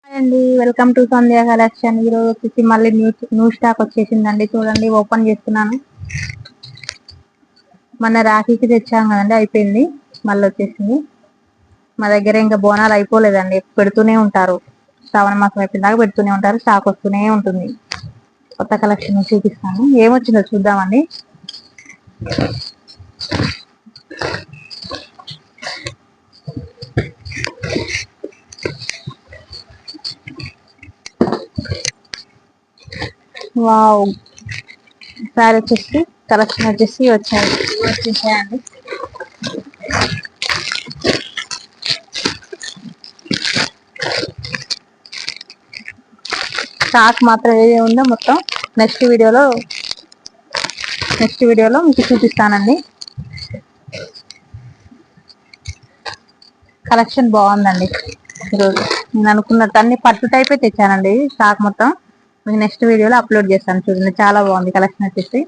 Hi అండి, welcome to Sandhya collection. ఈరోజు వచ్చేసి మళ్ళీ న్యూ స్టాక్ వచ్చేసిందండి. చూడండి, ఓపెన్ చేస్తున్నాను. మన రాఖీకి తెచ్చాం కదండి, అయిపోయింది. మళ్ళీ వచ్చేసింది. మా దగ్గర ఇంకా బోనాలు అయిపోలేదండి, పెడుతూనే ఉంటారు. శ్రావణ మాసం అయిపోయిన దాకా పెడుతూనే ఉంటారు. స్టాక్ వస్తూనే ఉంటుంది. కొత్త కలెక్షన్ చూపిస్తాను. ఏమొచ్చిందో చూద్దామండి. వావ్, సారీ వచ్చేసి కలెక్షన్ వచ్చేసాయండి. స్టాక్ మాత్రం ఏది ఉందో మొత్తం నెక్స్ట్ వీడియోలో మీకు చూపిస్తానండి. కలెక్షన్ బాగుందండి. ఈరోజు నేను అనుకున్నట్టు అన్ని పట్టు టైపే తెచ్చానండి. స్టాక్ మొత్తం మీకు నెక్స్ట్ వీడియోలో అప్లోడ్ చేస్తాను. చూడండి, చాలా బాగుంది కలెక్షన్ వచ్చేసి.